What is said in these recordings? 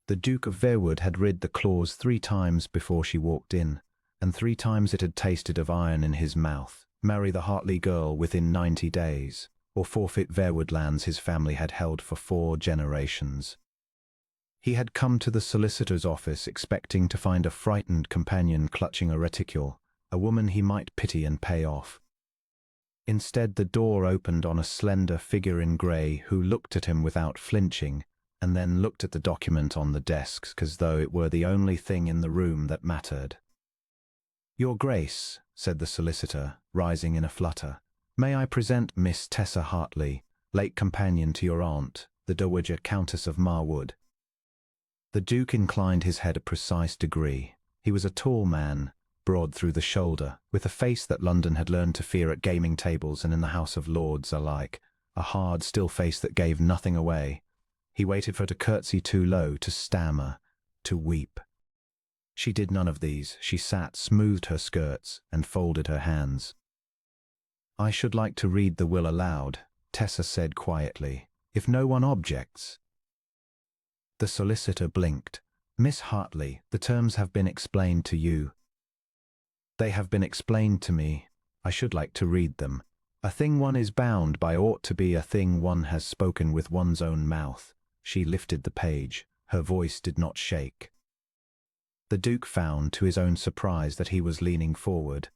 The Duke of Verewood had read the clause 3 times before she walked in, and 3 times it had tasted of iron in his mouth. Marry the Hartley girl within 90 days, or forfeit Verewood lands his family had held for 4 generations. He had come to the solicitor's office expecting to find a frightened companion clutching a reticule, a woman he might pity and pay off. Instead, the door opened on a slender figure in grey who looked at him without flinching, and then looked at the document on the desk as though it were the only thing in the room that mattered. "Your Grace," said the solicitor, rising in a flutter, "may I present Miss Tessa Hartley, late companion to your aunt, the Dowager Countess of Marwood." The Duke inclined his head a precise degree. He was a tall man, broad through the shoulder, with a face that London had learned to fear at gaming tables and in the House of Lords alike, a hard, still face that gave nothing away. He waited for her to curtsy too low, to stammer, to weep. She did none of these. She sat, smoothed her skirts, and folded her hands. "I should like to read the will aloud," Tessa said quietly, "if no one objects." The solicitor blinked. "Miss Hartley, the terms have been explained to you." "They have been explained to me. I should like to read them. A thing one is bound by ought to be a thing one has spoken with one's own mouth." She lifted the page. Her voice did not shake. The Duke found, to his own surprise, that he was leaning forward.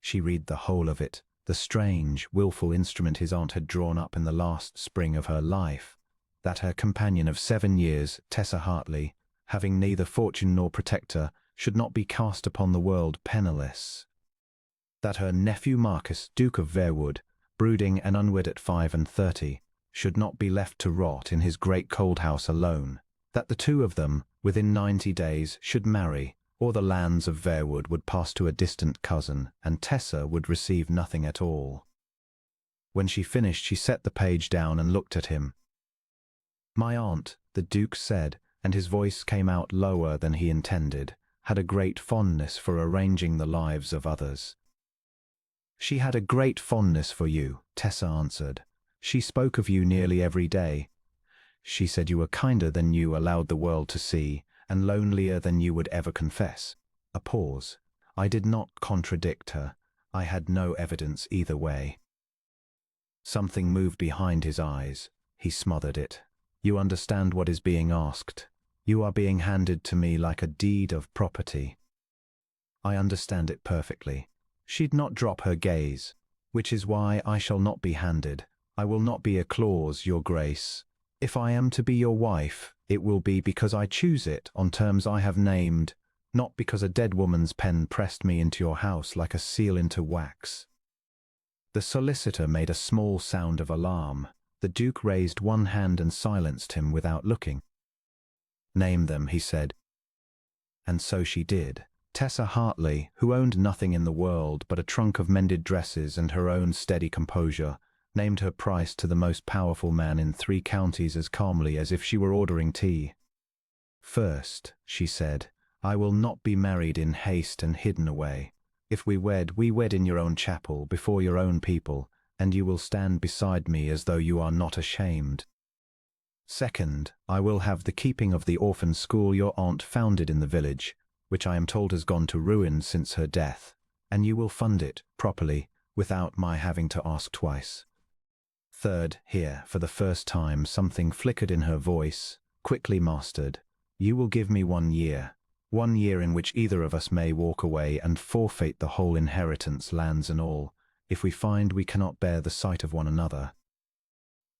She read the whole of it, the strange, willful instrument his aunt had drawn up in the last spring of her life, that her companion of 7 years, Tessa Hartley, having neither fortune nor protector, should not be cast upon the world penniless. That her nephew Marcus, Duke of Verewood, brooding and unwed at 35, should not be left to rot in his great cold house alone. That the 2 of them, within 90 days, should marry, or the lands of Verewood would pass to a distant cousin, and Tessa would receive nothing at all. When she finished, she set the page down and looked at him. "My aunt," the Duke said, and his voice came out lower than he intended, "had a great fondness for arranging the lives of others." "She had a great fondness for you," Tessa answered. "She spoke of you nearly every day. She said you were kinder than you allowed the world to see, and lonelier than you would ever confess." A pause. I did not contradict her. I had no evidence either way. Something moved behind his eyes. He smothered it. "You understand what is being asked. You are being handed to me like a deed of property." "I understand it perfectly." She'd not drop her gaze. "Which is why I shall not be handed. I will not be a clause, Your Grace. If I am to be your wife, it will be because I choose it on terms I have named, not because a dead woman's pen pressed me into your house like a seal into wax." The solicitor made a small sound of alarm. The Duke raised one hand and silenced him without looking. "Name them," he said. And so she did. Tessa Hartley, who owned nothing in the world but a trunk of mended dresses and her own steady composure, named her price to the most powerful man in 3 counties as calmly as if she were ordering tea. "First," she said, "I will not be married in haste and hidden away. If we wed in your own chapel, before your own people, and you will stand beside me as though you are not ashamed. Second, I will have the keeping of the orphan school your aunt founded in the village, which I am told has gone to ruin since her death, and you will fund it properly, without my having to ask twice. Third," here, for the first time, something flickered in her voice, quickly mastered, "you will give me 1 year. 1 year in which either of us may walk away and forfeit the whole inheritance, lands and all, if we find we cannot bear the sight of one another.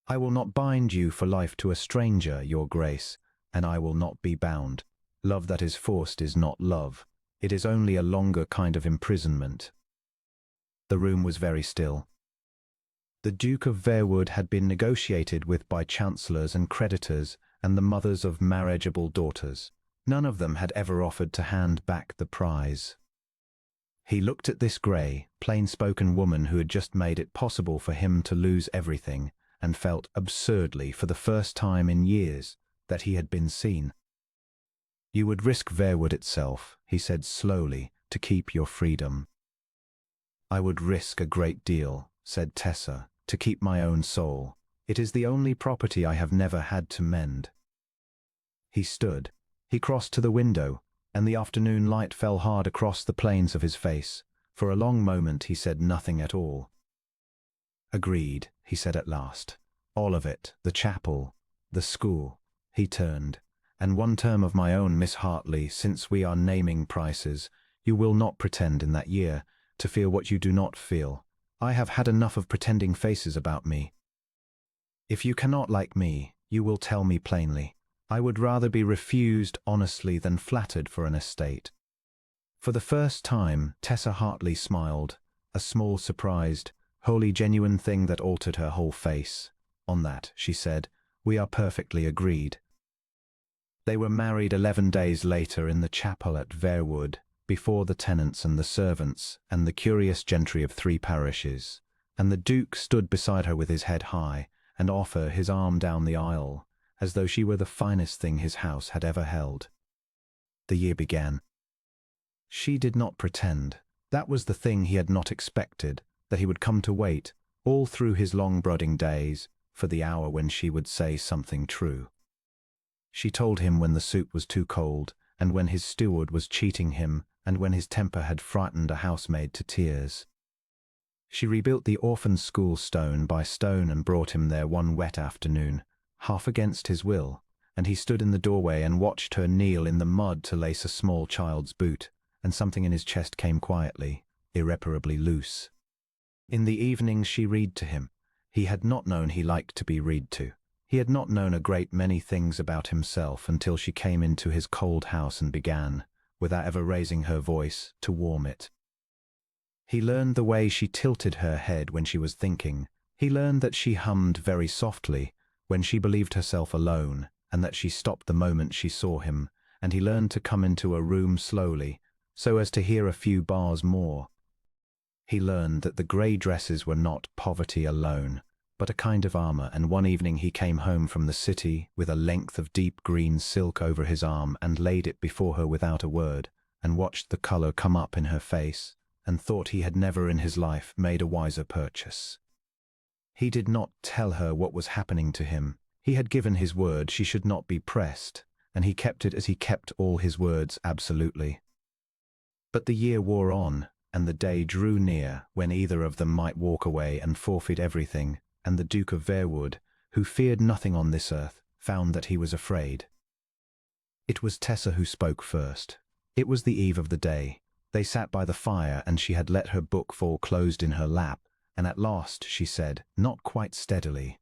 I will not bind you for life to a stranger, Your Grace, and I will not be bound. Love that is forced is not love. It is only a longer kind of imprisonment." The room was very still. The Duke of Verewood had been negotiated with by chancellors and creditors and the mothers of marriageable daughters. None of them had ever offered to hand back the prize. He looked at this grey, plain-spoken woman who had just made it possible for him to lose everything, and felt absurdly, for the first time in years, that he had been seen. "You would risk Verewood itself," he said slowly, "to keep your freedom." "I would risk a great deal," said Tessa, "to keep my own soul. It is the only property I have never had to mend." He stood. He crossed to the window, and the afternoon light fell hard across the planes of his face. For a long moment he said nothing at all. "Agreed," he said at last. "All of it, the chapel, the school." He turned. "And one term of my own, Miss Hartley, since we are naming prices. You will not pretend in that year to feel what you do not feel. I have had enough of pretending faces about me. If you cannot like me, you will tell me plainly. I would rather be refused honestly than flattered for an estate." For the first time, Tessa Hartley smiled, a small, surprised, wholly genuine thing that altered her whole face. "On that," she said, "we are perfectly agreed." They were married 11 days later in the chapel at Verewood, before the tenants and the servants and the curious gentry of 3 parishes, and the Duke stood beside her with his head high and offered his arm down the aisle, as though she were the finest thing his house had ever held. The year began. She did not pretend. That was the thing he had not expected, that he would come to wait, all through his long brooding days, for the hour when she would say something true. She told him when the soup was too cold, and when his steward was cheating him, and when his temper had frightened a housemaid to tears. She rebuilt the orphan school stone by stone and brought him there one wet afternoon, half against his will, and he stood in the doorway and watched her kneel in the mud to lace a small child's boot, and something in his chest came quietly, irreparably loose. In the evenings she read to him. He had not known he liked to be read to. He had not known a great many things about himself until she came into his cold house and began, without ever raising her voice, to warm it. He learned the way she tilted her head when she was thinking. He learned that she hummed very softly when she believed herself alone, and that she stopped the moment she saw him, and he learned to come into a room slowly, so as to hear a few bars more. He learned that the grey dresses were not poverty alone, but a kind of armour, and one evening he came home from the city with a length of deep green silk over his arm and laid it before her without a word, and watched the colour come up in her face, and thought he had never in his life made a wiser purchase. He did not tell her what was happening to him. He had given his word she should not be pressed, and he kept it as he kept all his words absolutely. But the year wore on, and the day drew near when either of them might walk away and forfeit everything, and the Duke of Verewood, who feared nothing on this earth, found that he was afraid. It was Tessa who spoke first. It was the eve of the day. They sat by the fire, and she had let her book fall closed in her lap, and at last she said, not quite steadily,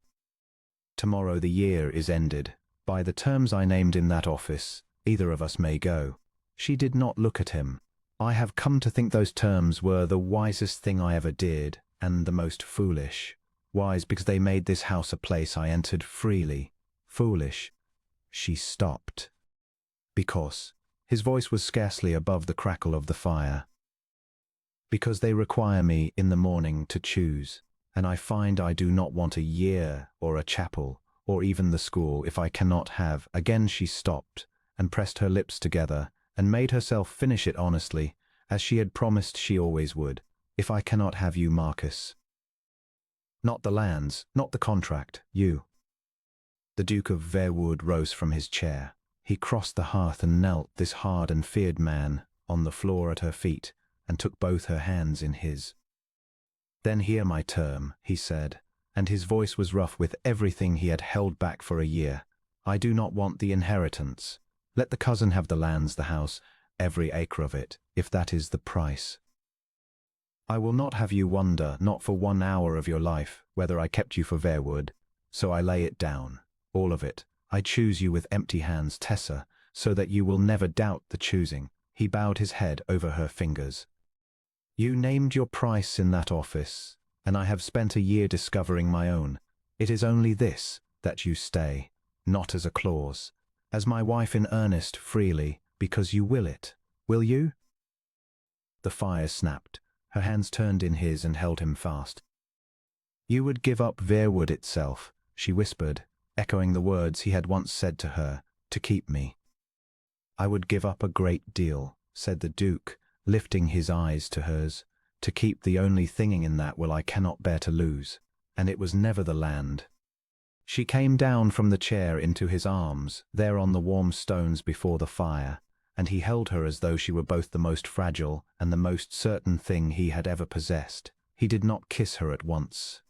"Tomorrow the year is ended. By the terms I named in that office, either of us may go." She did not look at him. "I have come to think those terms were the wisest thing I ever did, and the most foolish. Wise because they made this house a place I entered freely. Foolish." She stopped. "Because," his voice was scarcely above the crackle of the fire, "because they require me in the morning to choose, and I find I do not want a year or a chapel or even the school if I cannot have." Again she stopped and pressed her lips together and made herself finish it honestly, as she had promised she always would. "If I cannot have you, Marcus. Not the lands, not the contract, you." The Duke of Verewood rose from his chair. He crossed the hearth and knelt, this hard and feared man, on the floor at her feet, and took both her hands in his. "Then hear my term," he said, and his voice was rough with everything he had held back for a year. "I do not want the inheritance. Let the cousin have the lands, the house, every acre of it, if that is the price. I will not have you wonder, not for 1 hour of your life, whether I kept you for Verewood. So I lay it down, all of it. I choose you with empty hands, Tessa, so that you will never doubt the choosing." He bowed his head over her fingers. "You named your price in that office, and I have spent a year discovering my own. It is only this, that you stay, not as a clause, as my wife in earnest, freely, because you will it. Will you?" The fire snapped. Her hands turned in his and held him fast. "You would give up Verewood itself," she whispered, echoing the words he had once said to her, "to keep me." "I would give up a great deal," said the Duke, lifting his eyes to hers, "to keep the only thing in that will I cannot bear to lose. And it was never the land." She came down from the chair into his arms, there on the warm stones before the fire, and he held her as though she were both the most fragile and the most certain thing he had ever possessed. He did not kiss her at once.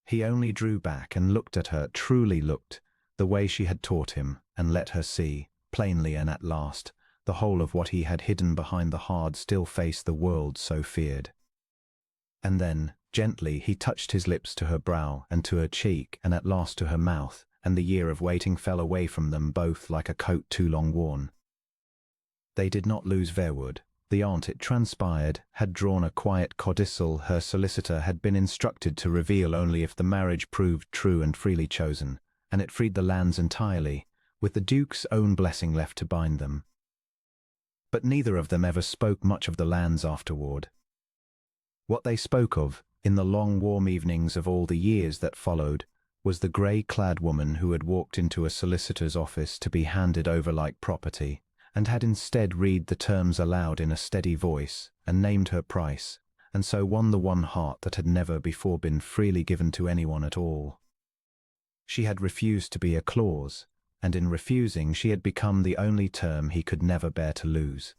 He only drew back and looked at her, truly looked, the way she had taught him, and let her see, plainly and at last, the whole of what he had hidden behind the hard, still face the world so feared. And then, gently, he touched his lips to her brow and to her cheek and at last to her mouth, and the year of waiting fell away from them both like a coat too long worn. They did not lose Verewood. The aunt, it transpired, had drawn a quiet codicil her solicitor had been instructed to reveal only if the marriage proved true and freely chosen, and it freed the lands entirely, with the Duke's own blessing left to bind them. But neither of them ever spoke much of the lands afterward. What they spoke of, in the long warm evenings of all the years that followed, was the grey-clad woman who had walked into a solicitor's office to be handed over like property, and had instead read the terms aloud in a steady voice, and named her price, and so won the one heart that had never before been freely given to anyone at all. She had refused to be a clause, and in refusing she had become the only term he could never bear to lose.